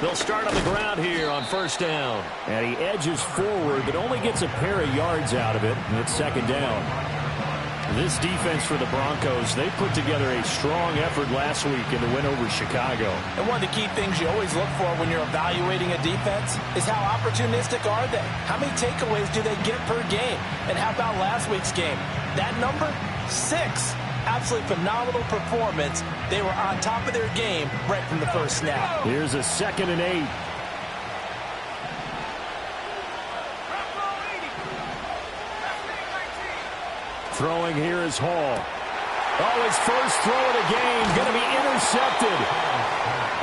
They'll start on the ground here on first down. And he edges forward, but only gets a pair of yards out of it. And it's second down. This defense for the Broncos, they put together a strong effort last week in the win over Chicago. And one of the key things you always look for when you're evaluating a defense is how opportunistic are they? How many takeaways do they get per game? And how about last week's game? That number? 6. Absolutely phenomenal performance. They were on top of their game right from the first snap. Here's a 2nd and 8. Throwing here is Hall. Oh, his first throw of the game going to be intercepted.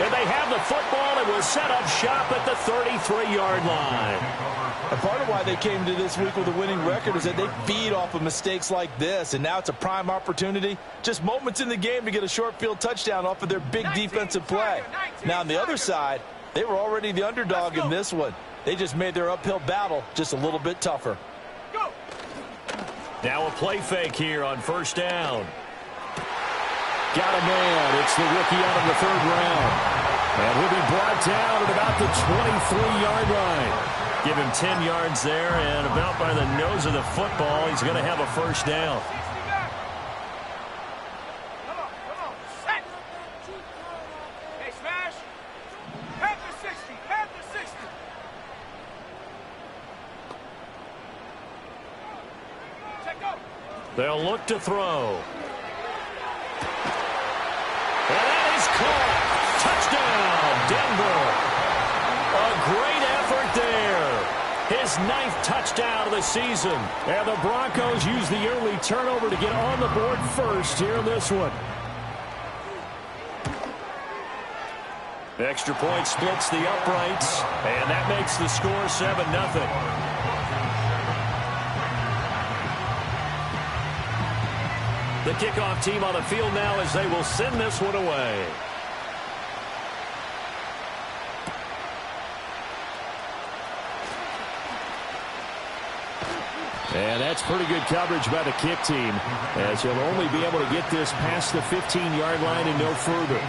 And they have the football and will set up shop at the 33-yard line. And part of why they came to this week with a winning record is that they feed off of mistakes like this. And now it's a prime opportunity. Just moments in the game to get a short field touchdown off of their big defensive play. Now on the other side, they were already the underdog in this one. They just made their uphill battle just a little bit tougher. Now a play fake here on first down. Got a man. It's the rookie out of the 3rd round. And he'll be brought down at about the 23-yard line. Give him 10 yards there, and about by the nose of the football, he's going to have a first down. Hey, smash. Panther 60. Panther 60. Check go. They'll look to throw. And that is caught. Touchdown, Denver. A great effort there. His 9th touchdown of the season. And the Broncos use the early turnover to get on the board first here in this one. Extra point splits the uprights. And that makes the score 7-0. The kickoff team on the field now as they will send this one away. And that's pretty good coverage by the kick team, as he'll only be able to get this past the 15-yard line and no further.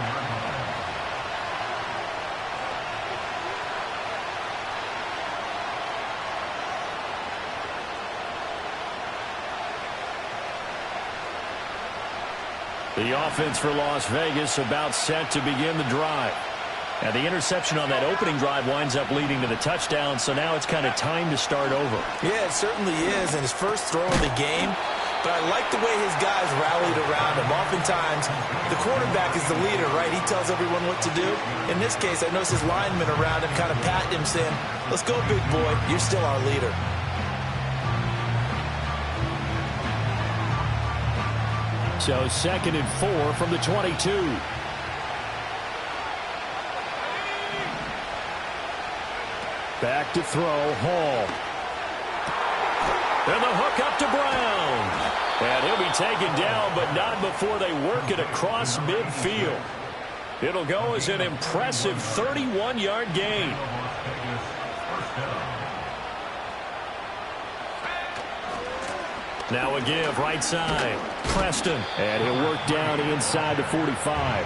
The offense for Las Vegas about set to begin the drive. And the interception on that opening drive winds up leading to the touchdown, so now it's kind of time to start over. Yeah, it certainly is, and his first throw of the game. But I like the way his guys rallied around him. Oftentimes, the quarterback is the leader, right? He tells everyone what to do. In this case, I noticed his linemen around him kind of patting him, saying, "Let's go, big boy. You're still our leader." So 2nd and 4 from the 22. Back to throw, Hall. And the hook up to Brown. And he'll be taken down, but not before they work it across midfield. It'll go as an impressive 31-yard gain. Now a give, right side. Preston. And he'll work down inside the 45.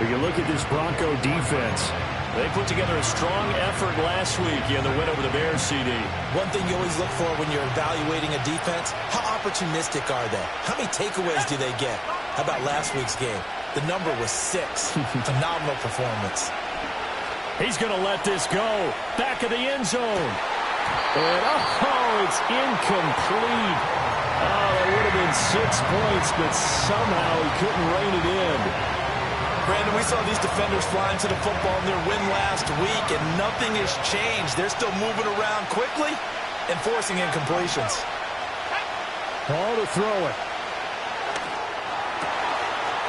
If you look at this Bronco defense, they put together a strong effort last week in the win over the Bears, CD. One thing you always look for when you're evaluating a defense, how opportunistic are they? How many takeaways do they get? How about last week's game? The number was 6. Phenomenal performance. He's going to let this go. Back of the end zone. And, it's incomplete. Oh, that would have been 6 points, but somehow he couldn't rein it in. Brandon, we saw these defenders flying to the football in their win last week, and nothing has changed. They're still moving around quickly and forcing incompletions. Ball to throw it.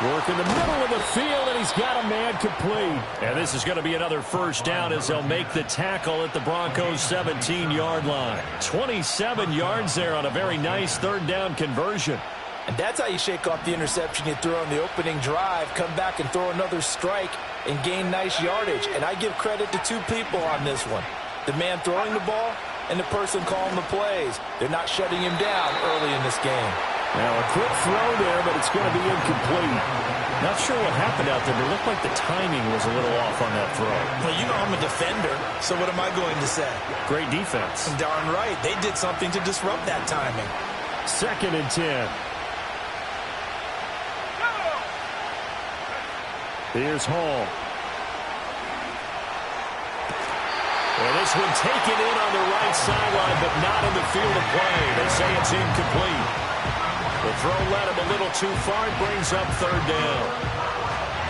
Work in the middle of the field, and he's got a man complete. And this is going to be another first down as they'll make the tackle at the Broncos' 17-yard line. 27 yards there on a very nice 3rd down conversion. And that's how you shake off the interception you threw on the opening drive, come back and throw another strike and gain nice yardage. And I give credit to 2 people on this one. The man throwing the ball and the person calling the plays. They're not shutting him down early in this game. Now a quick throw there, but it's going to be incomplete. Not sure what happened out there, but it looked like the timing was a little off on that throw. Well, you know I'm a defender, so what am I going to say? Great defense. Darn right. They did something to disrupt that timing. 2nd and 10. Here's Hall. Well, this one taken in on the right sideline, but not in the field of play. They say it's incomplete. The throw led him a little too far. It brings up 3rd down.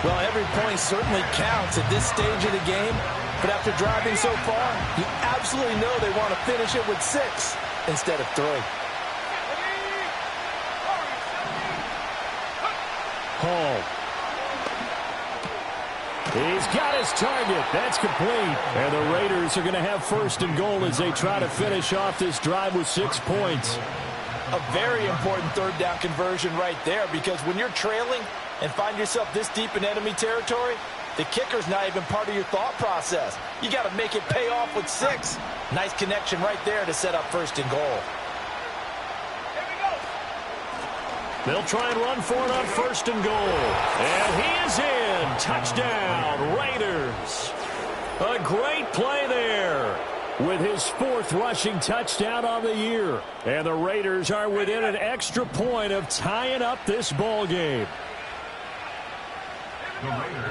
Well, every point certainly counts at this stage of the game. But after driving so far, you absolutely know they want to finish it with 6 instead of 3. Hall. He's got his target. That's complete. And the Raiders are going to have 1st and goal as they try to finish off this drive with 6 points. A very important 3rd down conversion right there, because when you're trailing and find yourself this deep in enemy territory, the kicker's not even part of your thought process. You got to make it pay off with 6. Nice connection right there to set up 1st and goal. They'll try and run for it on 1st and goal. And he is in. Touchdown, Raiders. A great play there with his 4th rushing touchdown on the year. And the Raiders are within an extra point of tying up this ball game.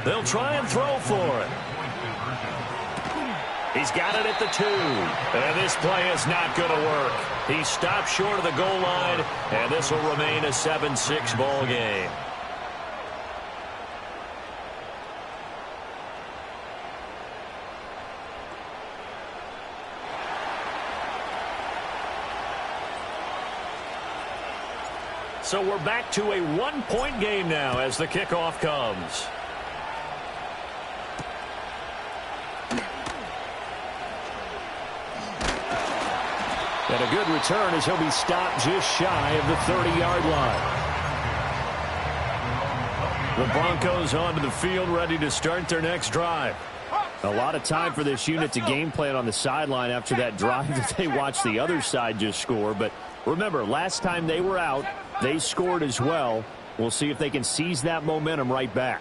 They'll try and throw for it. He's got it at the 2. And this play is not going to work. He stopped short of the goal line, and this will remain a 7-6 ball game. So we're back to a 1-point game now as the kickoff comes. And a good return as he'll be stopped just shy of the 30-yard line. The Broncos onto the field, ready to start their next drive. A lot of time for this unit to game plan on the sideline after that drive that they watched the other side just score. But remember, last time they were out, they scored as well. We'll see if they can seize that momentum right back.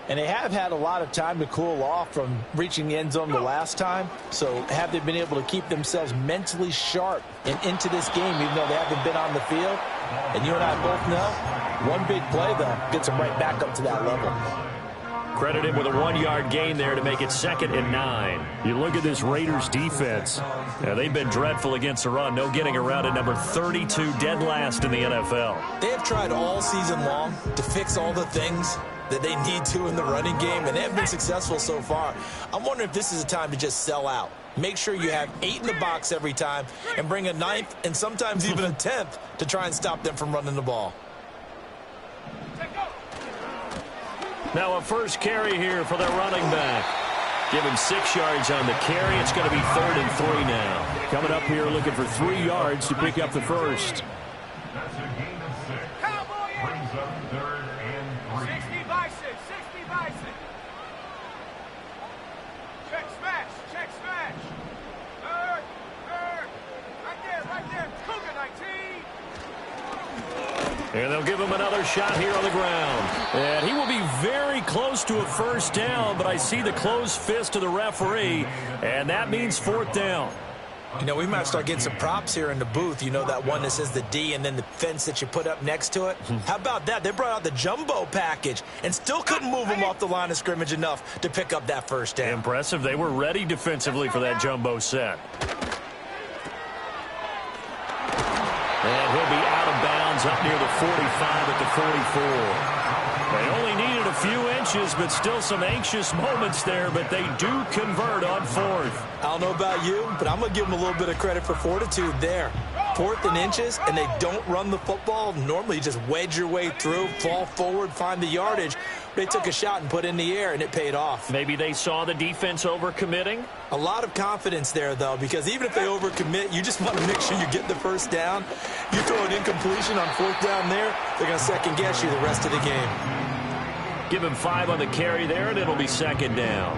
And they have had a lot of time to cool off from reaching the end zone the last time. So have they been able to keep themselves mentally sharp and into this game, even though they haven't been on the field? And you and I both know, one big play, though, gets them right back up to that level. Credit him with a 1-yard gain there to make it 2nd and 9. You look at this Raiders defense. They've been dreadful against the run. No getting around at number 32, dead last in the NFL. They have tried all season long to fix all the things that they need to in the running game, and they have been successful so far. I'm wondering if this is a time to just sell out. Make sure you have 8 in the box every time and bring a 9th and sometimes even a 10th to try and stop them from running the ball. Now a first carry here for the running back. Give him 6 yards on the carry. It's going to be 3rd and 3 now. Coming up here looking for 3 yards to pick up the first. And they'll give him another shot here on the ground. And he will be very close to a first down, but I see the closed fist of the referee, and that means 4th down. You know, we might start getting some props here in the booth. You know, that one that says the D and then the fence that you put up next to it? How about that? They brought out the jumbo package and still couldn't move them off the line of scrimmage enough to pick up that first down. Impressive. They were ready defensively for that jumbo set. And he'll be out of bounds up near the 45 at the 44. They only needed a few inches, but still some anxious moments there, but they do convert on 4th. I don't know about you, but I'm going to give them a little bit of credit for fortitude there. 4th and inches, and they don't run the football. Normally you just wedge your way through, fall forward, find the yardage. They took a shot and put it in the air, and it paid off. Maybe they saw the defense overcommitting? A lot of confidence there, though, because even if they overcommit, you just want to make sure you get the first down. You throw an incompletion on 4th down there, they're going to second-guess you the rest of the game. Give him 5 on the carry there, and it'll be 2nd down.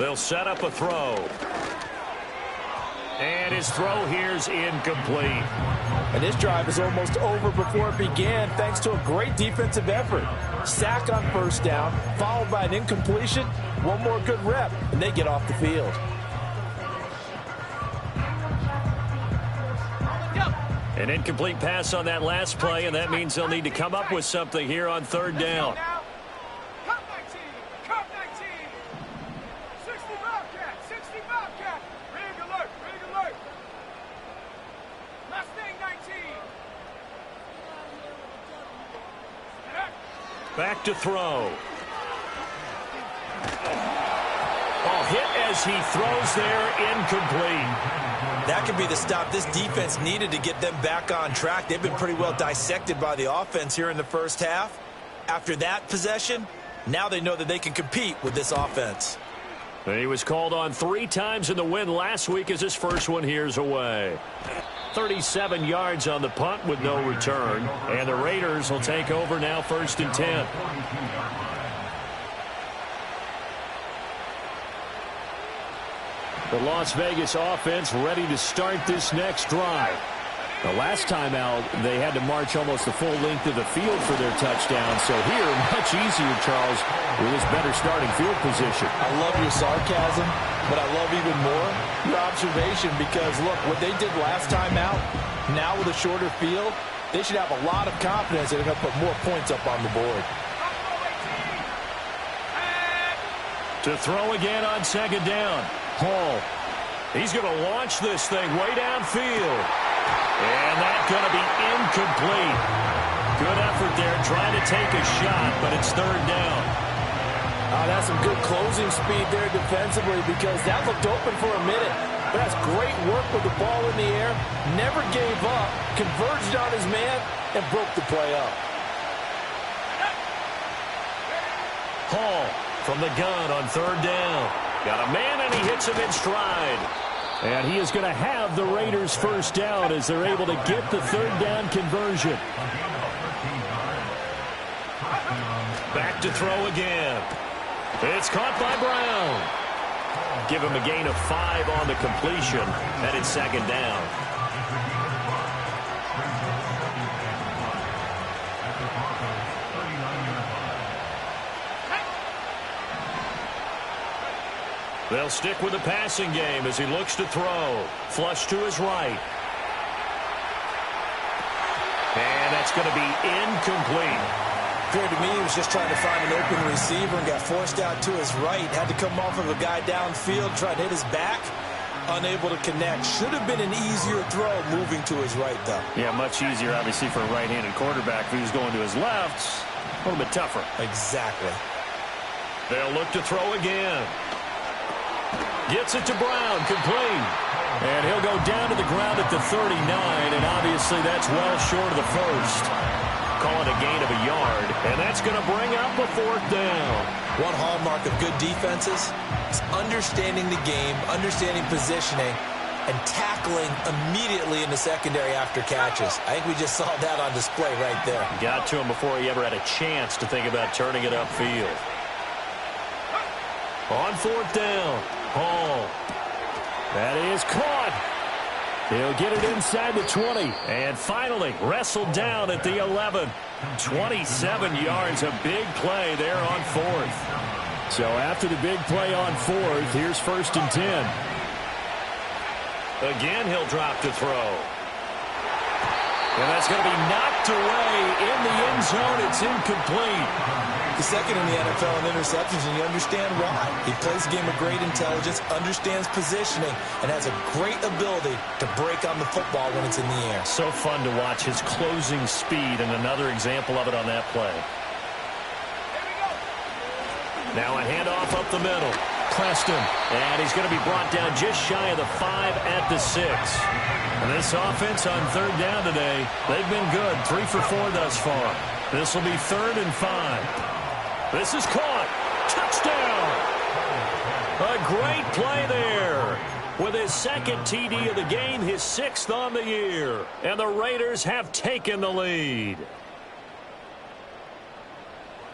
They'll set up a throw. And his throw here's incomplete. And this drive is almost over before it began thanks to a great defensive effort. Sack on first down, followed by an incompletion. One more good rep, and they get off the field. An incomplete pass on that last play, and that means they'll need to come up with something here on third down. Cut 19. Cut 19. 60 Bobcat. 60 Bobcat. Rig alert. Rig alert. Mustang 19. Back to throw. Oh, hit as he throws there, incomplete. That could be the stop this defense needed to get them back on track. They've been pretty well dissected by the offense here in the first half. After that possession, now they know that they can compete with this offense. He was called on 3 times in the win last week as his first one here's away. 37 yards on the punt with no return. And the Raiders will take over now, 1st and 10. The Las Vegas offense ready to start this next drive. The last time out, they had to march almost the full length of the field for their touchdown. So here, much easier, Charles, with this better starting field position. I love your sarcasm, but I love even more your observation because, look, what they did last time out, now with a shorter field, they should have a lot of confidence that they're going to put more points up on the board. To throw again on 2nd down. Hall. He's going to launch this thing way downfield. And that's going to be incomplete. Good effort there trying to take a shot, but it's 3rd down. That's some good closing speed there defensively because that looked open for a minute. But that's great work with the ball in the air. Never gave up, converged on his man, and broke the play up. Hall from the gun on 3rd down. Got a man, and he hits him in stride. And he is going to have the Raiders' 1st down as they're able to get the 3rd down conversion. Back to throw again. It's caught by Brown. Give him a gain of 5 on the completion. Headed 2nd down. They'll stick with the passing game as he looks to throw. Flush to his right. And that's going to be incomplete. Appeared to me he was just trying to find an open receiver and got forced out to his right. Had to come off of a guy downfield, tried to hit his back. Unable to connect. Should have been an easier throw moving to his right, though. Yeah, much easier, obviously, for a right-handed quarterback. If he was going to his left, a little bit tougher. Exactly. They'll look to throw again. Gets it to Brown, complete. And he'll go down to the ground at the 39, and obviously that's well short of the first. Call it a gain of a yard, and that's going to bring up a 4th down. One hallmark of good defenses is understanding the game, understanding positioning, and tackling immediately in the secondary after catches. I think we just saw that on display right there. Got to him before he ever had a chance to think about turning it upfield. On 4th down. Hall. That is caught. He'll get it inside the 20. And finally wrestled down at the 11. 27 yards. A big play there on 4th. So after the big play on 4th, here's 1st and 10. Again, he'll drop to throw. And that's going to be knocked away in the end zone. It's incomplete. The 2nd in the NFL in interceptions, and you understand why. He plays a game of great intelligence, understands positioning, and has a great ability to break on the football when it's in the air. So fun to watch his closing speed, and another example of it on that play. Now a handoff up the middle. Preston, and he's going to be brought down just shy of the 5 at the 6. And this offense on 3rd down today, they've been good. 3 for 4 thus far. This will be 3rd and 5. This is caught. Touchdown. A great play there. With his 2nd TD of the game, his 6th on the year. And the Raiders have taken the lead.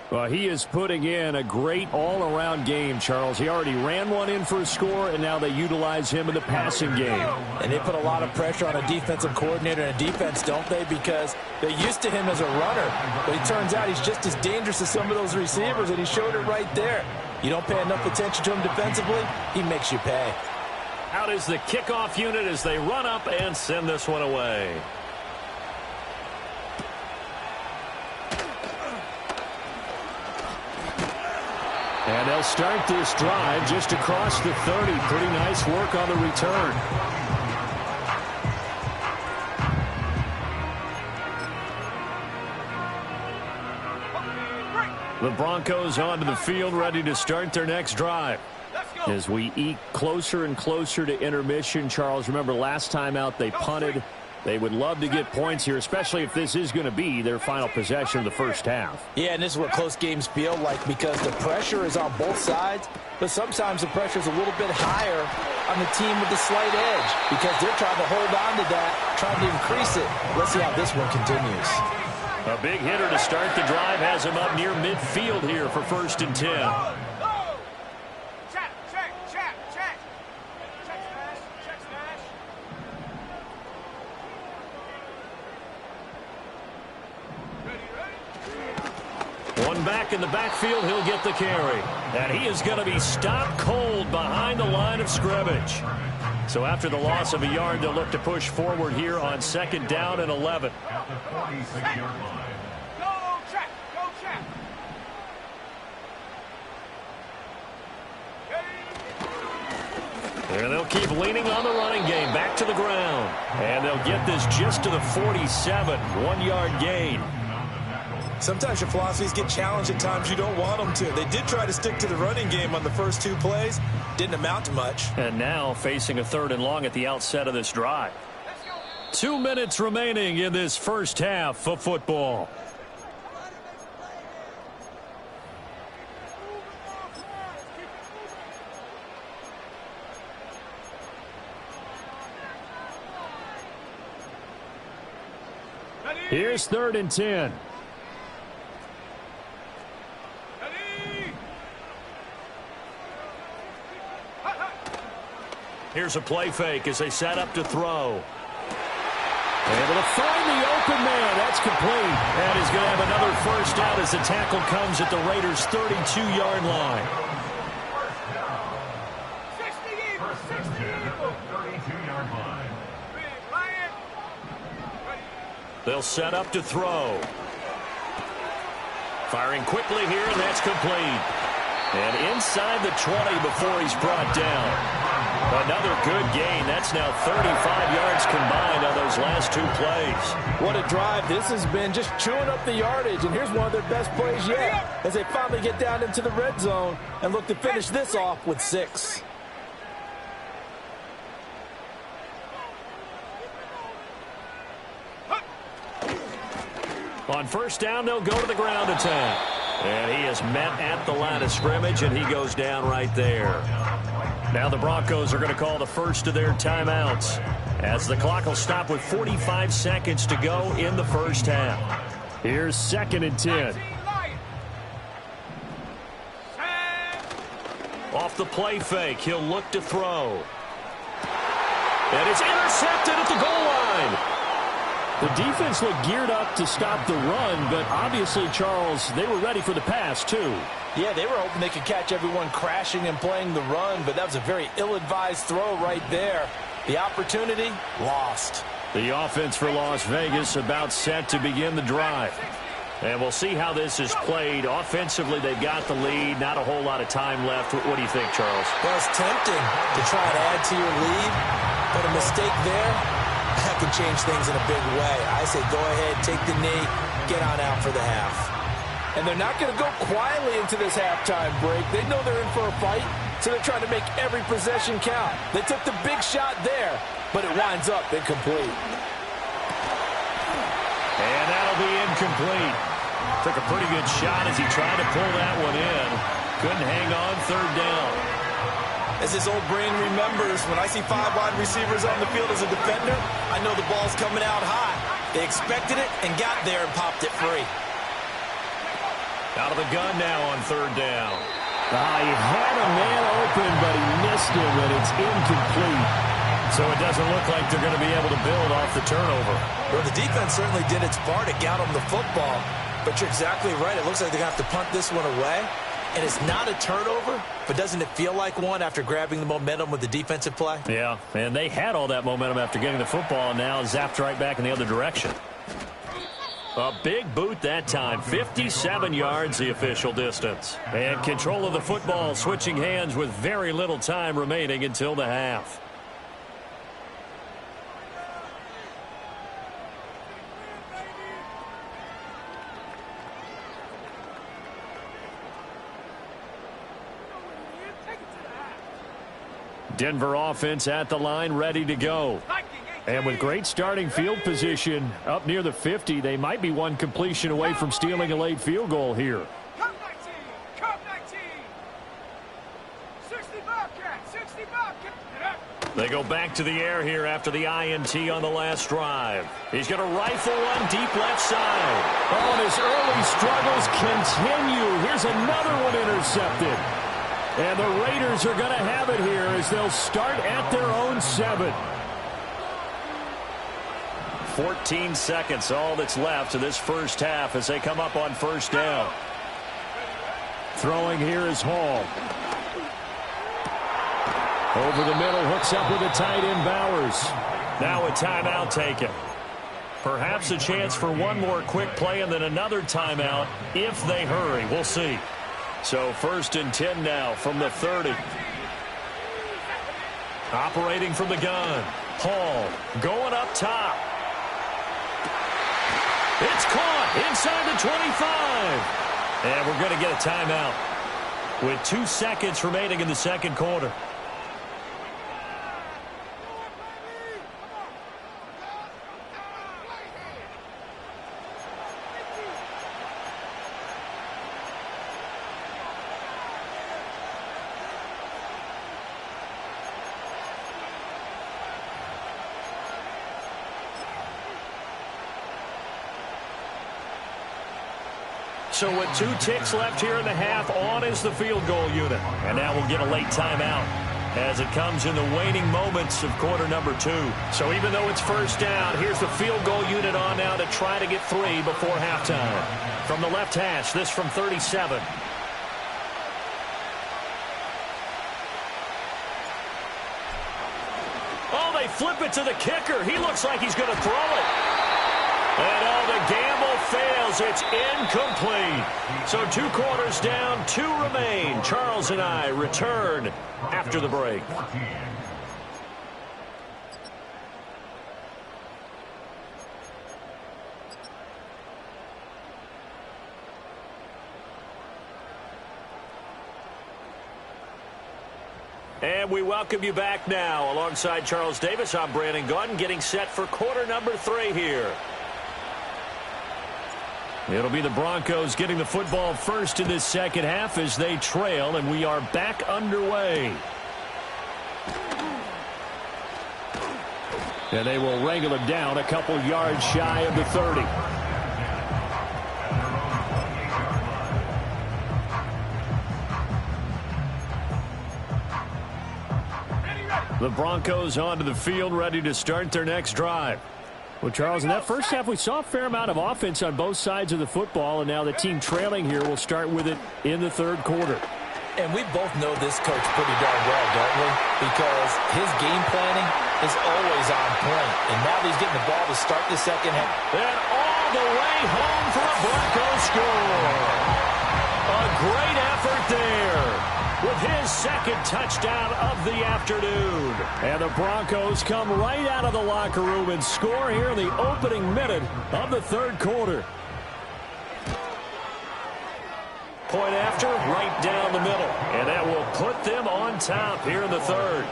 Well, he is putting in a great all-around game, Charles. He already ran one in for a score, and now they utilize him in the passing game. And they put a lot of pressure on a defensive coordinator and a defense, don't they? Because they're used to him as a runner. But it turns out he's just as dangerous as some of those receivers, and he showed it right there. You don't pay enough attention to him defensively, he makes you pay. Out is the kickoff unit as they run up and send this one away. And they'll start this drive just across the 30. Pretty nice work on the return. The Broncos onto the field, ready to start their next drive. As we eke closer and closer to intermission, Charles, remember last time out they punted. They would love to get points here, especially if this is going to be their final possession of the first half. Yeah, and this is what close games feel like because the pressure is on both sides, but sometimes the pressure is a little bit higher on the team with the slight edge because they're trying to hold on to that, trying to increase it. Let's see how this one continues. A big hitter to start the drive has him up near midfield here for 1st and 10. One back in the backfield, he'll get the carry. And he is going to be stopped cold behind the line of scrimmage. So after the loss of a yard, they'll look to push forward here on 2nd down and 11. At the 46-yard line. Go check, go check. And they'll keep leaning on the running game back to the ground. And they'll get this just to the 47, 1-yard gain. Sometimes your philosophies get challenged at times you don't want them to. They did try to stick to the running game on the first 2 plays. Didn't amount to much. And now facing a 3rd and long at the outset of this drive. 2 minutes remaining in this first half of football. Here's 3rd and 10. Here's a play fake as they set up to throw. Able to find the open man. That's complete. And he's going to have another first down as the tackle comes at the Raiders' 32-yard line. 32-yard line. They'll set up to throw. Firing quickly here, and that's complete. And inside the 20 before he's brought down. Another good gain. That's now 35 yards combined on those last 2 plays. What a drive this has been, just chewing up the yardage. And here's one of their best plays yet as they finally get down into the red zone and look to finish this off with 6. On 1st down, they'll go to the ground attack. And he is met at the line of scrimmage, and he goes down right there. Now the Broncos are going to call the first of their timeouts as the clock will stop with 45 seconds to go in the first half. Here's 2nd and 10. Off the play fake, he'll look to throw. And it's intercepted at the goal line. The defense looked geared up to stop the run, but obviously, Charles, they were ready for the pass, too. Yeah, they were hoping they could catch everyone crashing and playing the run, but that was a very ill-advised throw right there. The opportunity, lost. The offense for Las Vegas about set to begin the drive. And we'll see how this is played. Offensively, they've got the lead. Not a whole lot of time left. What do you think, Charles? Well, it's tempting to try and add to your lead, but a mistake there, that can change things in a big way. I say go ahead, take the knee, get on out for the half. And they're not going to go quietly into this halftime break. They know they're in for a fight, so they're trying to make every possession count. They took the big shot there, but it winds up incomplete. And that'll be incomplete. Took a pretty good shot as he tried to pull that one in. Couldn't hang on 3rd down. As his old brain remembers, when I see 5 wide receivers on the field as a defender, I know the ball's coming out high. They expected it and got there and popped it free. Out of the gun now on third down. He had a man open, but he missed him, and it's incomplete. So it doesn't look like they're going to be able to build off the turnover. Well, the defense certainly did its part to get them the football, but you're exactly right. It looks like they're going to have to punt this one away, and it's not a turnover, but doesn't it feel like one after grabbing the momentum with the defensive play? Yeah, and they had all that momentum after getting the football, and now zapped right back in the other direction. A big boot that time, 57 yards the official distance. And control of the football, switching hands with very little time remaining until the half. Denver offense at the line, ready to go. And with great starting field position up near the 50, they might be one completion away from stealing a late field goal here. Cup 19, Cup 19. 60 Bobcat, 60 Bobcat. They go back to the air here after the INT on the last drive. He's going to rifle one deep left side. Oh, and his early struggles continue. Here's another one intercepted. And the Raiders are going to have it here as they'll start at their own 7. 14 seconds, all that's left of this first half as they come up on first down. Throwing here is Hall. Over the middle, hooks up with a tight end, Bowers. Now a timeout taken. Perhaps a chance for one more quick play and then another timeout if they hurry. We'll see. So 1st and 10 now from the 30. Operating from the gun. Hall going up top. It's caught inside the 25. And we're going to get a timeout with 2 seconds remaining in the second quarter. So with 2 ticks left here in the half, on is the field goal unit. And now we'll get a late timeout as it comes in the waning moments of quarter number 2. So even though it's first down, here's the field goal unit on now to try to get 3 before halftime. From the left hash, this from 37. Oh, they flip it to the kicker. He looks like he's going to throw it. And the gamble fails. It's incomplete. So 2 quarters down, 2 remain. Charles and I return after the break. And we welcome you back now. Alongside Charles Davis, I'm Brandon Gaudin, getting set for quarter number 3 here. It'll be the Broncos getting the football first in this second half as they trail, and we are back underway. And they will wrangle him down a couple yards shy of the 30. The Broncos onto the field, ready to start their next drive. Well, Charles, in that first half, we saw a fair amount of offense on both sides of the football, and now the team trailing here will start with it in the third quarter. And we both know this coach pretty darn well, don't we? Because his game planning is always on point. And now he's getting the ball to start the second half. And all the way home for a Broncos score. A great effort there with his second touchdown of the afternoon. And the Broncos come right out of the locker room and score here in the opening minute of the third quarter. Point after, right down the middle. And that will put them on top here in the third.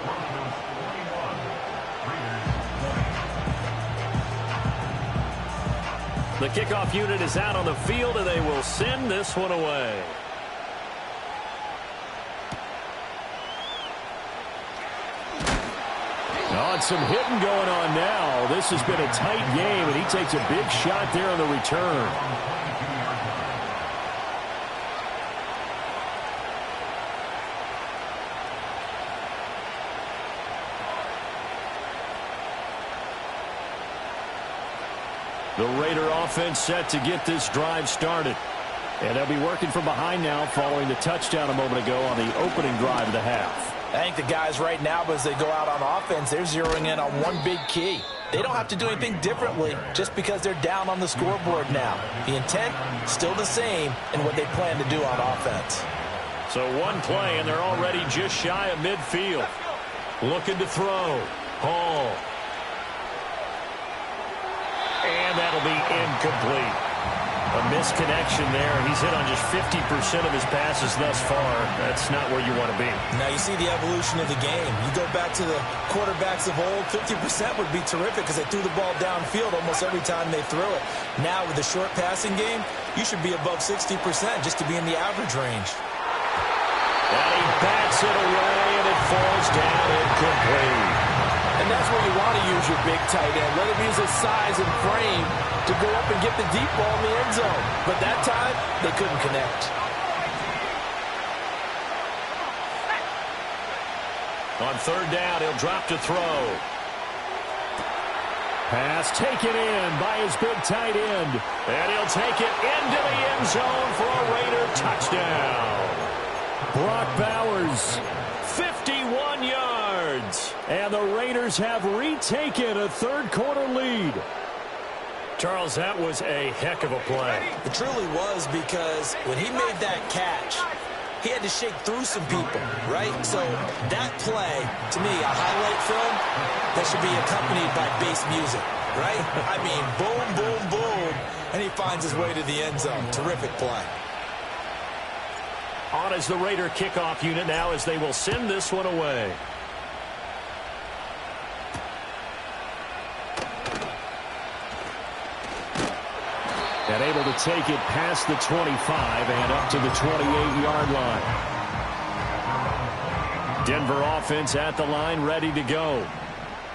The kickoff unit is out on the field, and they will send this one away. Oh, it's some hitting going on now. This has been a tight game, and he takes a big shot there on the return. The Raider offense set to get this drive started. And they'll be working from behind now following the touchdown a moment ago on the opening drive of the half. I think the guys right now, as they go out on offense, they're zeroing in on one big key. They don't have to do anything differently just because they're down on the scoreboard now. The intent, still the same in what they plan to do on offense. So one play, and they're already just shy of midfield. Looking to throw. Hall. And that'll be incomplete. A misconnection there. He's hit on just 50% of his passes thus far. That's not where you want to be. Now you see the evolution of the game. You go back to the quarterbacks of old, 50% would be terrific because they threw the ball downfield almost every time they threw it. Now with the short passing game, you should be above 60% just to be in the average range. And he bats it away, and it falls down incomplete. And that's where you want to use your big tight end. Let him use his size and frame to go up and get the deep ball in the end zone. But that time, they couldn't connect. On third down, he'll drop to throw. Pass taken in by his big tight end. And he'll take it into the end zone for a Raider touchdown. Brock Bowers, 51 yards. And the Raiders have retaken a third-quarter lead. Charles, that was a heck of a play. It truly was, because when he made that catch, he had to shake through some people, right? So that play, to me, a highlight film that should be accompanied by bass music, right? I mean, boom, boom, boom, and he finds his way to the end zone. Terrific play. On as the Raider kickoff unit now as they will send this one away. And able to take it past the 25 and up to the 28-yard line. Denver offense at the line, ready to go.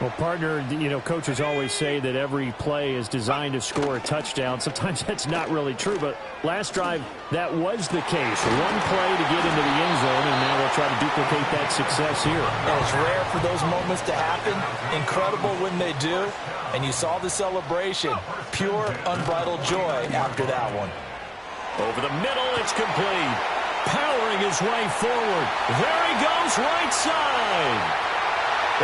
Well, partner, coaches always say that every play is designed to score a touchdown. Sometimes that's not really true, but last drive, that was the case. One play to get into the end zone, and now they'll try to duplicate that success here. And it's rare for those moments to happen. Incredible when they do. And you saw the celebration. Pure, unbridled joy after that one. Over the middle, it's complete. Powering his way forward. There he goes, right side.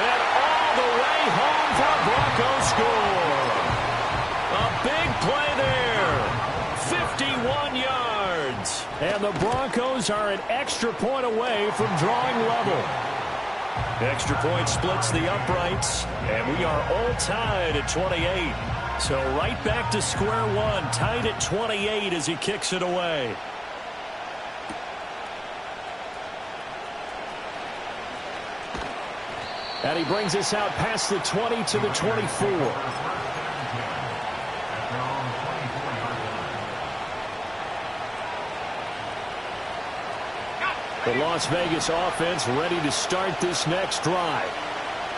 And all the way home for a Broncos score. A big play there. 51 yards. And the Broncos are an extra point away from drawing level. Extra point splits the uprights, and we are all tied at 28. So right back to square one, tied at 28 as he kicks it away. And he brings us out past the 20 to the 24. The Las Vegas offense ready to start this next drive.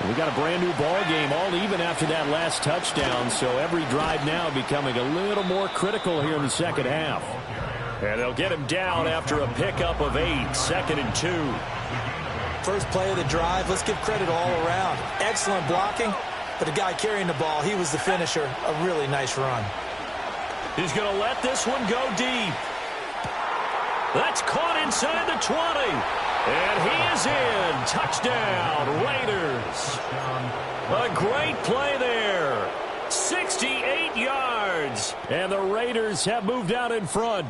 And we got a brand new ball game, all even after that last touchdown. So every drive now becoming a little more critical here in the second half. And they'll get him down after a pickup of 8, 2nd and 2. First play of the drive, let's give credit all around. Excellent blocking, but the guy carrying the ball, he was the finisher. A really nice run. He's going to let this one go deep. That's caught inside the 20. And he is in. Touchdown, Raiders. A great play there. 68 yards. And the Raiders have moved out in front.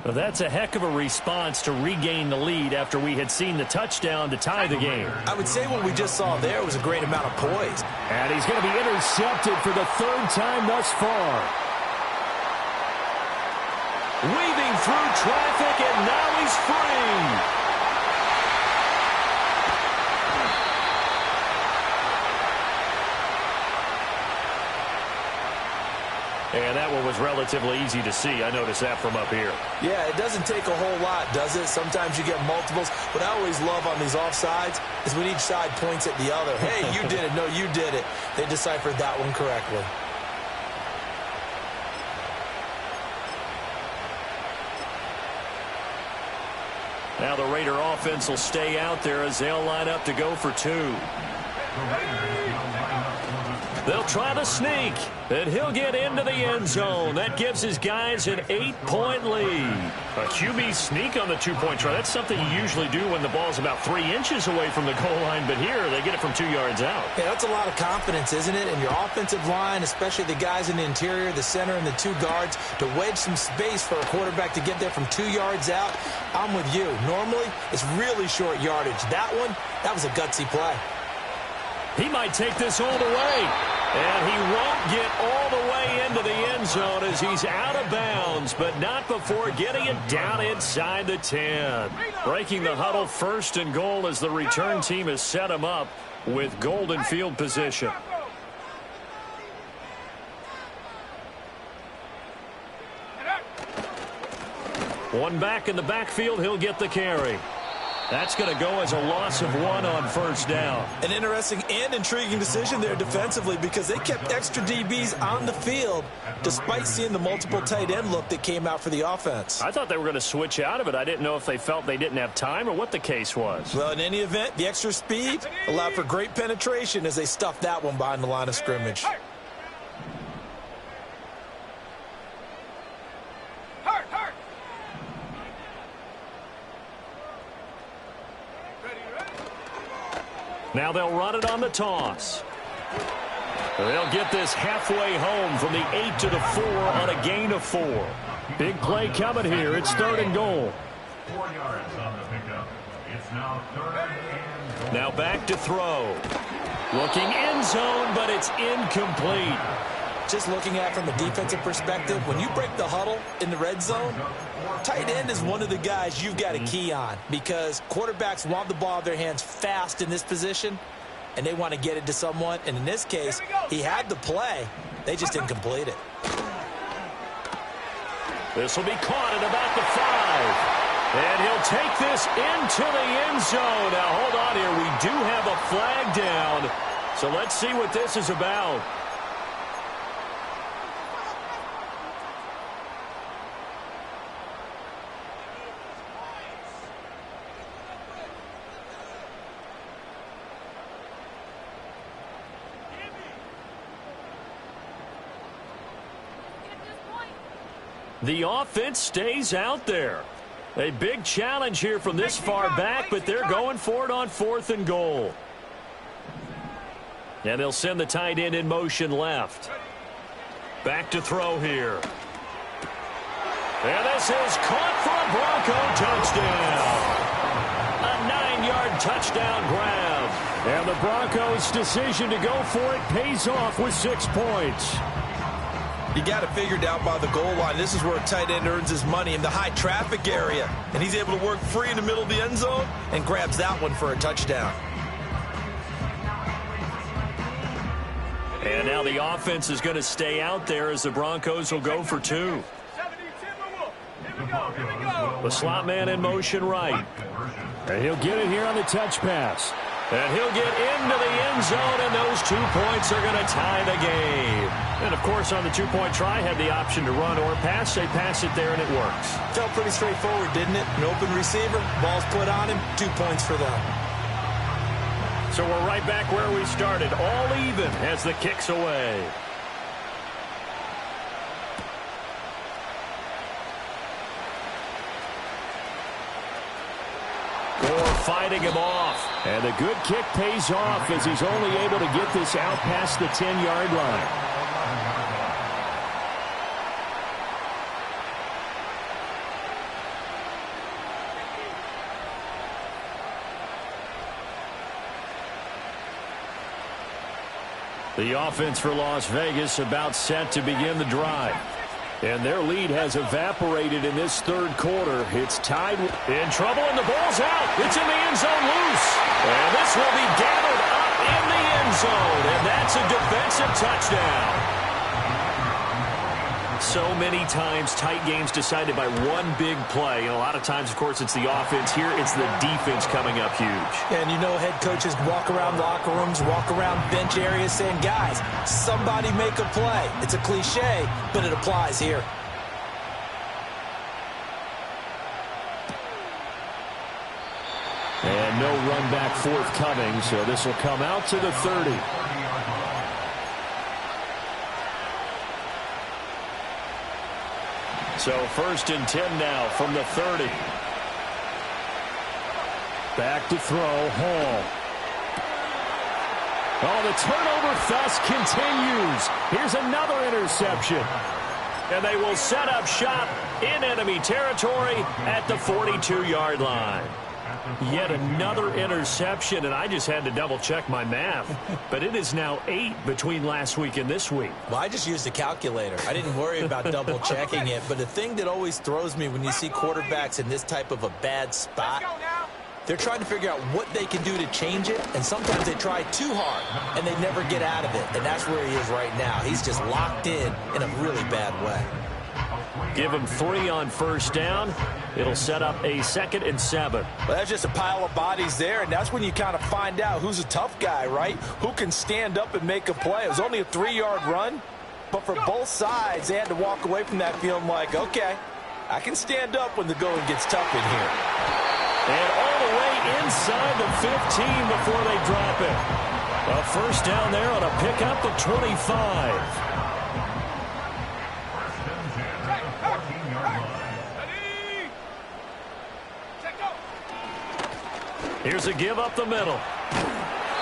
Well, that's a heck of a response to regain the lead after we had seen the touchdown to tie the game. I would say what we just saw there was a great amount of poise. And he's going to be intercepted for the third time thus far. Weaving through traffic, and now he's free. And that one was relatively easy to see. I noticed that from up here. Yeah, it doesn't take a whole lot, does it? Sometimes you get multiples. What I always love on these offsides is when each side points at the other. Hey, you did it. No, you did it. They deciphered that one correctly. Now the Raider offense will stay out there as they'll line up to go for 2. They'll try to sneak, and he'll get into the end zone. That gives his guys an 8-point lead. A QB sneak on the two-point try. That's something you usually do when the ball's about 3 inches away from the goal line, but here they get it from 2 yards out. Yeah, that's a lot of confidence, isn't it? And your offensive line, especially the guys in the interior, the center, and the 2 guards, to wedge some space for a quarterback to get there from 2 yards out. I'm with you. Normally, it's really short yardage. That one, that was a gutsy play. He might take this all the way. And he won't get all the way into the end zone as he's out of bounds, but not before getting it down inside the 10. Breaking the huddle, 1st and goal as the return team has set him up with golden field position. One back in the backfield, he'll get the carry. That's going to go as a loss of 1 on 1st down. An interesting and intriguing decision there defensively because they kept extra DBs on the field despite seeing the multiple tight end look that came out for the offense. I thought they were going to switch out of it. I didn't know if they felt they didn't have time or what the case was. Well, in any event, the extra speed allowed for great penetration as they stuffed that one behind the line of scrimmage. Now they'll run it on the toss. They'll get this halfway home from the 8 to the 4 on a gain of 4. Big play coming here. It's 3rd and goal. 4 yards on the pickup. It's now 3rd and goal. Now back to throw. Looking end zone, but it's incomplete. Just looking at it from a defensive perspective, when you break the huddle in the red zone, tight end is one of the guys you've got a key on because quarterbacks want the ball in their hands fast in this position, and they want to get it to someone. And in this case, he had the play. They just didn't complete it. This will be caught at about the 5. And he'll take this into the end zone. Now, hold on here. We do have a flag down. So let's see what this is about. The offense stays out there. A big challenge here from this far back, but they're going for it on 4th and goal. And they'll send the tight end in motion left. Back to throw here. And this is caught for a Bronco touchdown. A 9-yard touchdown grab. And the Broncos' decision to go for it pays off with 6 points. You got it figured out by the goal line. This is where a tight end earns his money in the high traffic area. And he's able to work free in the middle of the end zone and grabs that one for a touchdown. And now the offense is going to stay out there as the Broncos will go for 2. The slot man in motion right. And he'll get it here on the touch pass. And he'll get into the end zone, and those 2 points are going to tie the game. And, of course, on the 2-point try, had the option to run or pass. They pass it there, and it works. Felt pretty straightforward, didn't it? An open receiver, ball's put on him, 2 points for them. So we're right back where we started, all even as the kick's away. Fighting him off. And the good kick pays off as he's only able to get this out past the 10-yard line. The offense for Las Vegas about set to begin the drive. And their lead has evaporated in this 3rd quarter. It's tied in trouble, and the ball's out. It's in the end zone loose. And this will be gathered up in the end zone. And that's a defensive touchdown. So many times, tight games decided by one big play. And a lot of times, of course, it's the offense. Here, it's the defense coming up huge. And you know head coaches walk around locker rooms, walk around bench areas saying, guys, somebody make a play. It's a cliche, but it applies here. And no run back forthcoming, so this will come out to the 30. So 1st and 10 now from the 30. Back to throw, Hall. Oh, the turnover thus continues. Here's another interception. And they will set up shop in enemy territory at the 42-yard line. Yet another interception, and I just had to double-check my math. But it is now 8 between last week and this week. Well, I just used a calculator. I didn't worry about double-checking it. But the thing that always throws me when you see quarterbacks in this type of a bad spot, they're trying to figure out what they can do to change it, and sometimes they try too hard, and they never get out of it. And that's where he is right now. He's just locked in a really bad way. Give him 3 on 1st down. It'll set up a 2nd and 7. Well, that's just a pile of bodies there, and that's when you kind of find out who's a tough guy, right? Who can stand up and make a play. It was only a 3-yard run, but for both sides, they had to walk away from that feeling like, okay, I can stand up when the going gets tough in here. And all the way inside the 15 before they drop it. A 1st down there on a pickup of 25. Here's a give up the middle.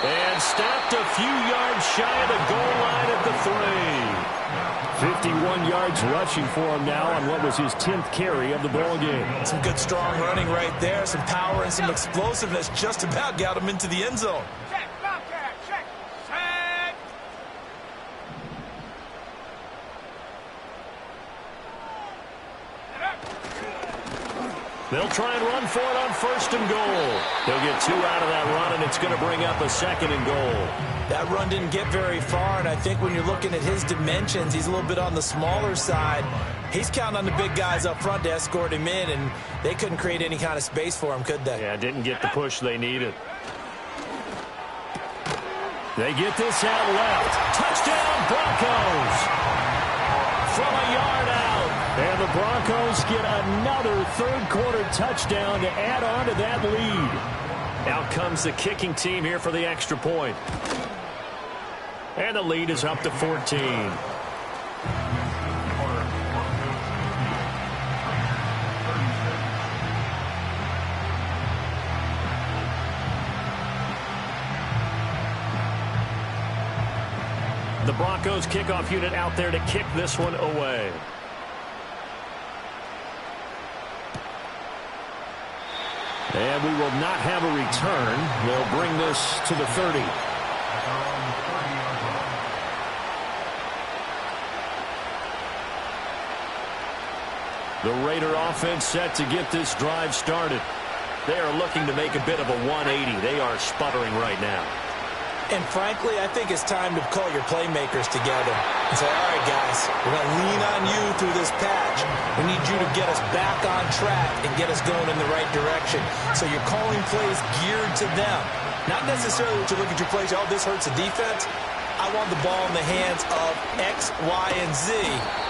And stopped a few yards shy of the goal line at the 3. 51 yards rushing for him now on what was his 10th carry of the ball game. Some good strong running right there. Some power and some explosiveness just about got him into the end zone. Check, Bobcat, check, set. They'll try and run for it on 1st and goal. They'll get 2 out of that run, and it's going to bring up a 2nd and goal. That run didn't get very far, and I think when you're looking at his dimensions, he's a little bit on the smaller side. He's counting on the big guys up front to escort him in, and they couldn't create any kind of space for him, could they? Yeah, didn't get the push they needed. They get this out left. Touchdown, Broncos! From a yard out. And the Broncos get another 3rd-quarter touchdown to add on to that lead. Out comes the kicking team here for the extra point. And the lead is up to 14. The Broncos kickoff unit out there to kick this one away. And we will not have a return. They'll bring this to the 30. The Raider offense set to get this drive started. They are looking to make a bit of a 180. They are sputtering right now. And frankly, I think it's time to call your playmakers together and say, all right, guys, we're going to lean on you through this patch. We need you to get us back on track and get us going in the right direction. So you're calling plays geared to them. Not necessarily that you look at your plays, oh, this hurts the defense. I want the ball in the hands of X, Y, and Z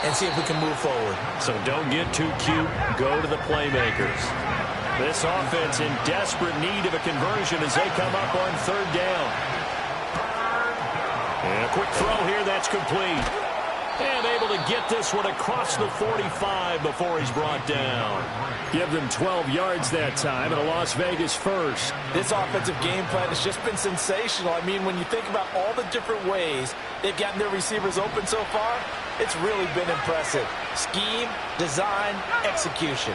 and see if we can move forward. So don't get too cute. Go to the playmakers. This offense in desperate need of a conversion as they come up on 3rd down. And a quick throw here, that's complete. And able to get this one across the 45 before he's brought down. Give them 12 yards that time and a Las Vegas 1st. This offensive game plan has just been sensational. I mean, when you think about all the different ways they've gotten their receivers open so far, it's really been impressive. Scheme, design, execution.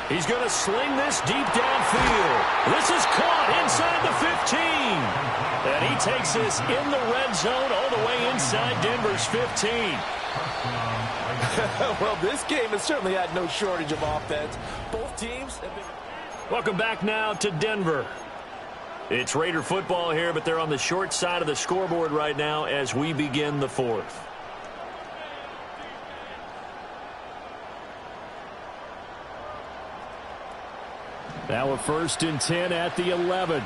He's going to sling this deep downfield. This is caught inside the 15. And he takes this in the red zone all the way inside Denver's 15. Well, this game has certainly had no shortage of offense. Both teams have been... Welcome back now to Denver. It's Raider football here, but they're on the short side of the scoreboard right now as we begin the 4th. Now a 1st and 10 at the 11.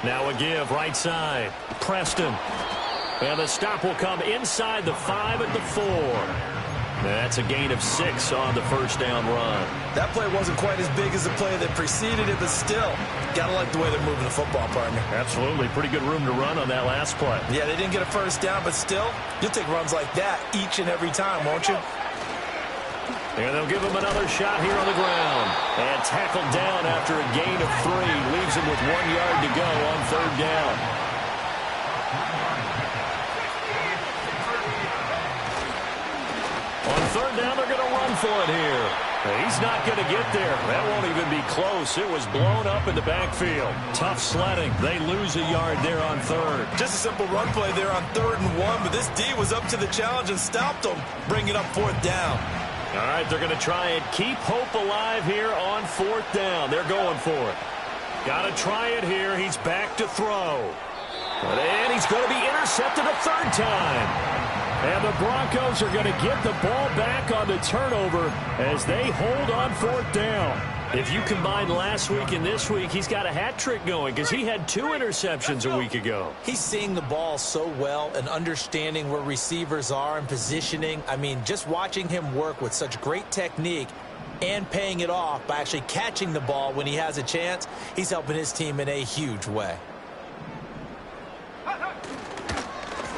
Now a give right side. Preston. And the stop will come inside the 5 at the 4. That's a gain of 6 on the first down run. That play wasn't quite as big as the play that preceded it, but still, gotta like the way they're moving the football, partner. Absolutely. Pretty good room to run on that last play. Yeah, they didn't get a first down, but still, you'll take runs like that each and every time, won't you? And they'll give him another shot here on the ground. And tackled down after a gain of 3. Leaves him with 1 yard to go on third down. On third down, they're going to run for it here. He's not going to get there. That won't even be close. It was blown up in the backfield. Tough sledding. They lose a yard there on third. Just a simple run play there on 3rd and 1, but this D was up to the challenge and stopped them, bringing up 4th down. All right, they're going to try and keep hope alive here on 4th down. They're going for it. Got to try it here. He's back to throw. And he's going to be intercepted a 3rd time. And the Broncos are going to get the ball back on the turnover as they hold on 4th down. If you combine last week and this week, he's got a hat trick going because he had 2 interceptions a week ago. He's seeing the ball so well and understanding where receivers are and positioning. I mean, just watching him work with such great technique and paying it off by actually catching the ball when he has a chance, he's helping his team in a huge way.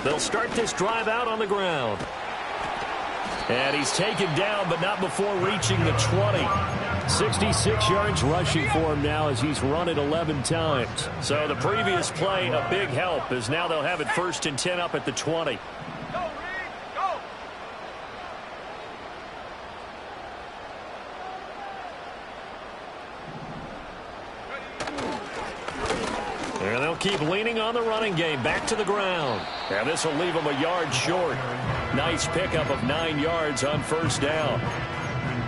They'll start this drive out on the ground. And he's taken down, but not before reaching the 20. 66 yards rushing for him now as he's run it 11 times. So the previous play, a big help, as now they'll have it 1st and 10 up at the 20. And they'll keep leaning on the running game. Back to the ground. And this will leave them a yard short. Nice pickup of 9 yards on 1st down.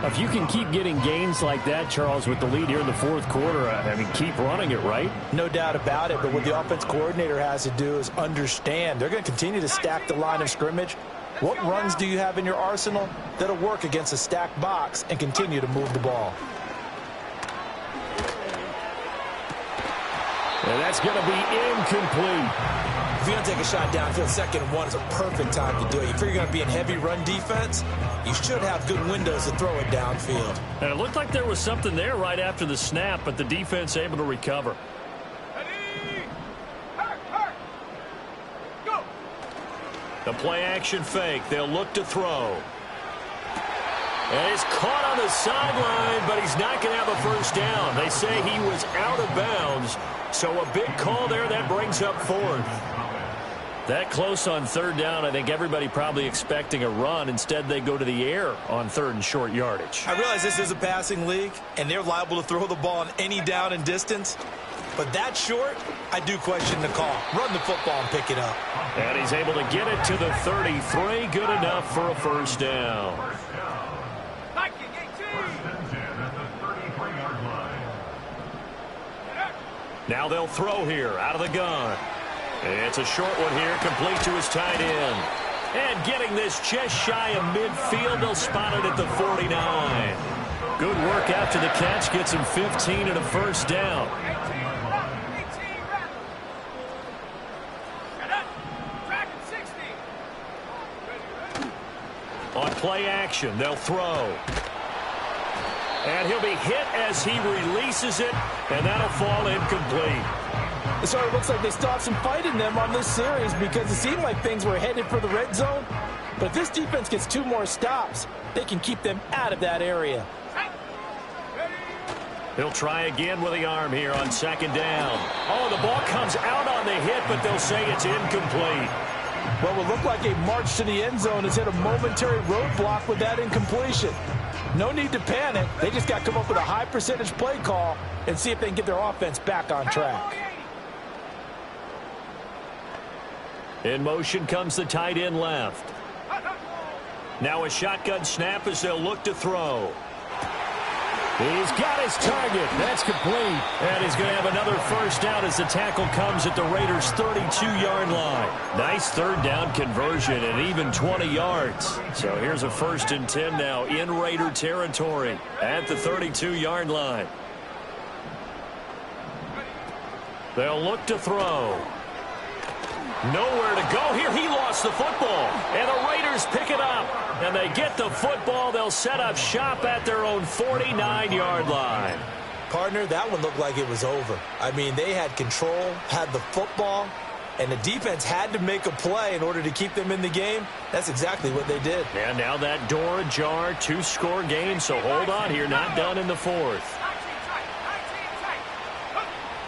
If you can keep getting gains like that, Charles, with the lead here in the 4th quarter, I mean, keep running it, right? No doubt about it, but what the offense coordinator has to do is understand. They're going to continue to stack the line of scrimmage. What runs do you have in your arsenal that'll work against a stacked box and continue to move the ball? And that's going to be incomplete. If you're going to take a shot downfield, 2nd and 1 is a perfect time to do it. If you're going to be in heavy run defense, you should have good windows to throw it downfield. And it looked like there was something there right after the snap, but the defense able to recover. Go. The play action fake. They'll look to throw. And he's caught on the sideline, but he's not going to have a 1st down. They say he was out of bounds. So a big call there. That brings up 4th. That close on 3rd down, I think everybody probably expecting a run. Instead, they go to the air on 3rd and short yardage. I realize this is a passing league, and they're liable to throw the ball on any down and distance. But that short, I do question the call. Run the football and pick it up. And he's able to get it to the 33. Good enough for a 1st down. Viking 18. Now they'll throw here out of the gun. It's a short one here, complete to his tight end. And getting this just shy of midfield, they'll spot it at the 49. Good work after the catch, gets him 15 and a 1st down. On play action, they'll throw. And he'll be hit as he releases it, and that'll fall incomplete. So it looks like they stopped some fight in them on this series because it seemed like things were headed for the red zone. But if this defense gets 2 more stops, they can keep them out of that area. He'll try again with the arm here on 2nd down. Oh, the ball comes out on the hit, but they'll say it's incomplete. What would look like a march to the end zone has hit a momentary roadblock with that incompletion. No need to panic. They just got to come up with a high percentage play call and see if they can get their offense back on track. In motion comes the tight end left. Now a shotgun snap as they'll look to throw. He's got his target. That's complete. And he's going to have another 1st down as the tackle comes at the Raiders' 32-yard line. Nice 3rd down conversion and even 20 yards. So here's a 1st and 10 now in Raider territory at the 32-yard line. They'll look to throw. Nowhere to go here. He lost the football. And the Raiders pick it up. And they get the football. They'll set up shop at their own 49-yard line. Partner, that one looked like it was over. I mean, they had control, had the football, and the defense had to make a play in order to keep them in the game. That's exactly what they did. And now that door ajar, 2-score game, so hold on here, not done in the fourth.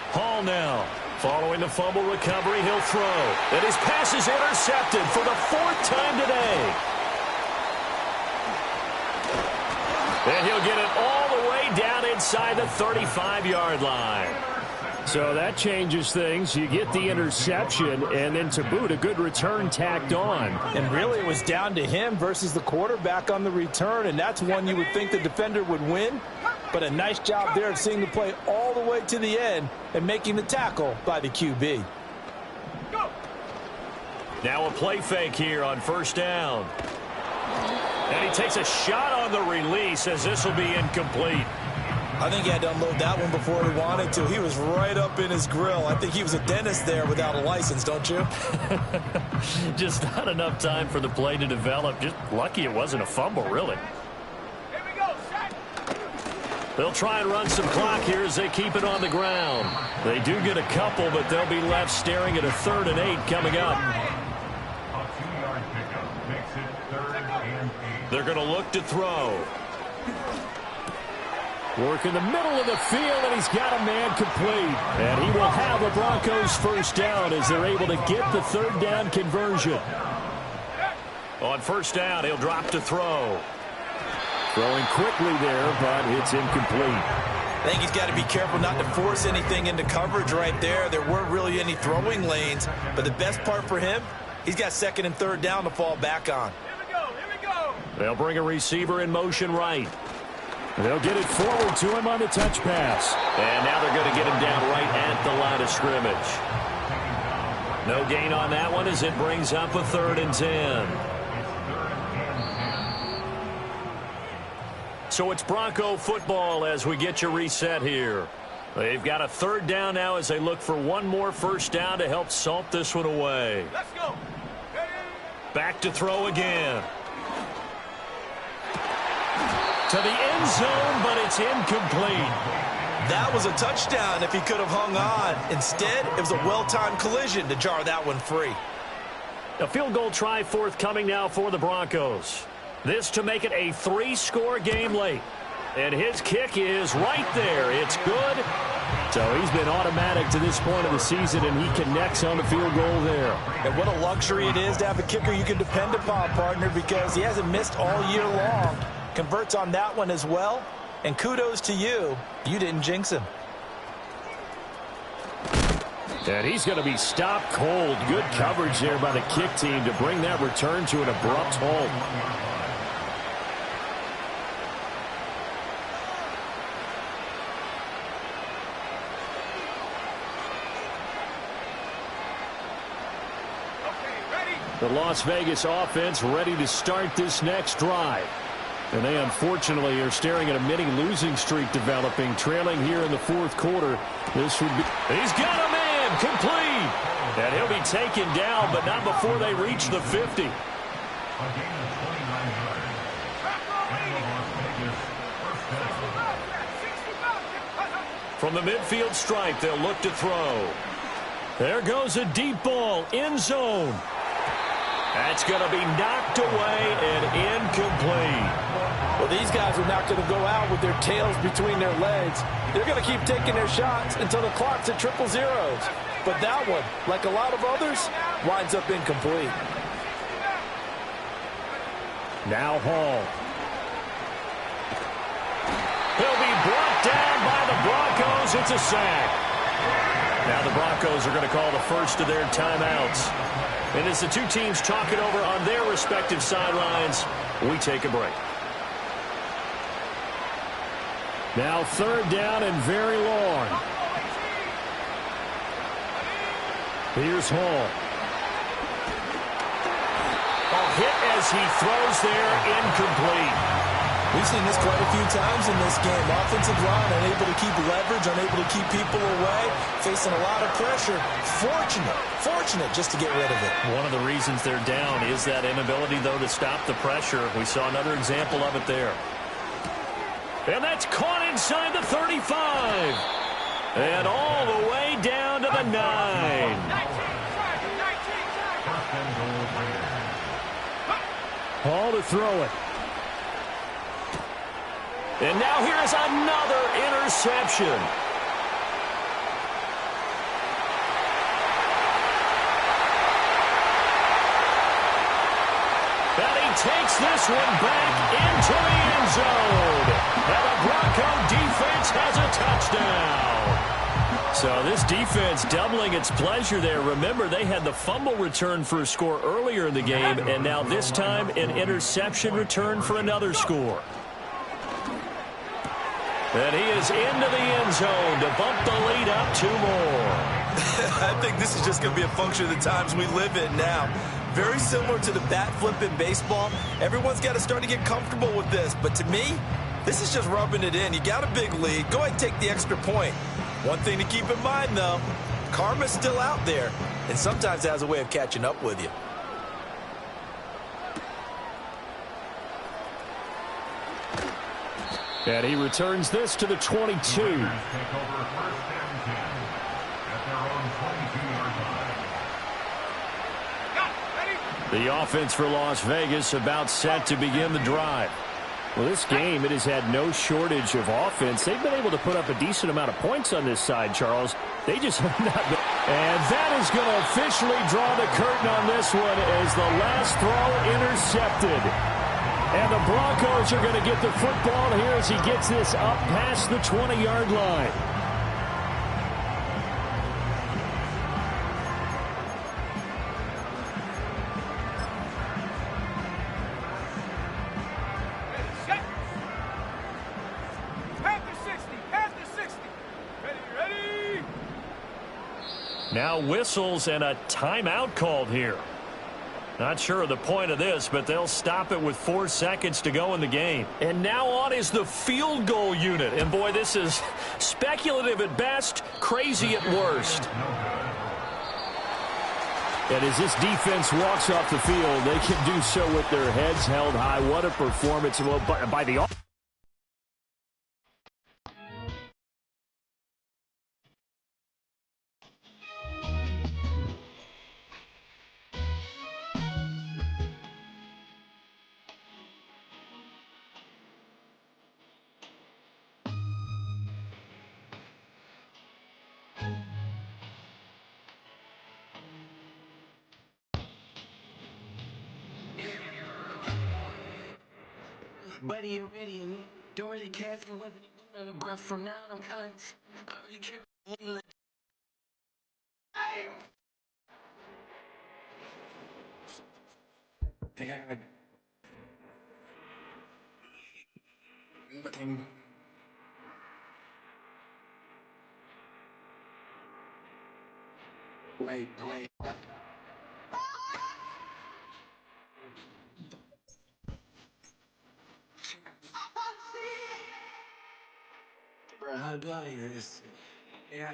Hall now, following the fumble recovery, he'll throw. And his pass is intercepted for the 4th time today. And he'll get it all the way down inside the 35-yard line. So that changes things. You get the interception, and then to boot, a good return tacked on. And really, it was down to him versus the quarterback on the return, and that's one you would think the defender would win. But a nice job there of seeing the play all the way to the end and making the tackle by the QB. Now a play fake here on first down. And he takes a shot on the release as this will be incomplete. I think he had to unload that one before he wanted to. He was right up in his grill. I think he was a dentist there without a license, don't you? Just not enough time for the play to develop. Just lucky it wasn't a fumble, really. Here we go, set. They'll try and run some clock here as they keep it on the ground. They do get a couple, but they'll be left staring at a 3rd and 8 coming up. A 2-yard pickup makes it 3rd and 8. They're going to look to throw. Work in the middle of the field, and he's got a man complete. And he will have the Broncos first down as they're able to get the 3rd down conversion. On first down, he'll drop to throw. Throwing quickly there, but it's incomplete. I think he's got to be careful not to force anything into coverage right there. There weren't really any throwing lanes, but the best part for him, he's got 2nd and 3rd down to fall back on. Here we go, here we go. They'll bring a receiver in motion right. They'll get it forward to him on the touch pass. And now they're going to get him down right at the line of scrimmage. No gain on that one as it brings up a 3rd and 10. So it's Bronco football as we get you reset here. They've got a 3rd down now as they look for one more first down to help salt this one away. Let's go. Ready? Back to throw again. To the end zone, but it's incomplete. That was a touchdown if he could have hung on. Instead, it was a well-timed collision to jar that one free. A field goal try forthcoming now for the Broncos. This to make it a 3-score game late. And his kick is right there. It's good. So he's been automatic to this point of the season, and he connects on the field goal there. And what a luxury it is to have a kicker you can depend upon, partner, because he hasn't missed all year long. Converts on that one as well. And kudos to you. You didn't jinx him. And he's going to be stopped cold. Good coverage there by the kick team to bring that return to an abrupt halt. The Las Vegas offense ready to start this next drive. And they unfortunately are staring at a mini losing streak developing, trailing here in the 4th quarter. This would be... He's got a man complete. And he'll be taken down, but not before they reach the 50. A gain of 29 yards. And the Las Vegas first down. From the midfield stripe, they'll look to throw. There goes a deep ball, end zone. That's going to be knocked away and incomplete. Well, these guys are not going to go out with their tails between their legs. They're going to keep taking their shots until the clock's at 000. But that one, like a lot of others, winds up incomplete. Now Hall. He'll be brought down by the Broncos. It's a sack. Now the Broncos are going to call the first of their timeouts. And as the two teams talk it over on their respective sidelines, we take a break. Now 3rd down and very long. Here's Hall. A hit as he throws there, incomplete. We've seen this quite a few times in this game. Offensive line unable to keep leverage, unable to keep people away, facing a lot of pressure. Fortunate just to get rid of it. One of the reasons they're down is that inability, though, to stop the pressure. We saw another example of it there. And that's caught inside the 35. And all the way down to the 9. Hall to throw it. And now here is another interception. And he takes this one back into the end zone. And the Bronco defense has a touchdown. So this defense doubling its pleasure there. Remember, they had the fumble return for a score earlier in the game, and now this time an interception return for another score. And he is into the end zone to bump the lead up 2 more. I think this is just going to be a function of the times we live in now. Very similar to the bat flip in baseball. Everyone's got to start to get comfortable with this. But to me, this is just rubbing it in. You got a big lead. Go ahead and take the extra point. One thing to keep in mind, though, karma's still out there, and sometimes has a way of catching up with you. And he returns this to the 22. The offense for Las Vegas about set to begin the drive. Well, this game, it has had no shortage of offense. They've been able to put up a decent amount of points on this side, Charles. They just have not been. And that is going to officially draw the curtain on this one as the last throw intercepted. And the Broncos are going to get the football here as he gets this up past the 20-yard line. Now whistles and a timeout called here. Not sure of the point of this, but they'll stop it with 4 seconds to go in the game. And now on is the field goal unit. And boy, this is speculative at best, crazy at worst. And as this defense walks off the field, they can do so with their heads held high. What a performance by the offense. Buddy, you ready? Don't really care for what you breath from now. I'm kind of. Wait. Bro, how do I hear this? Yeah.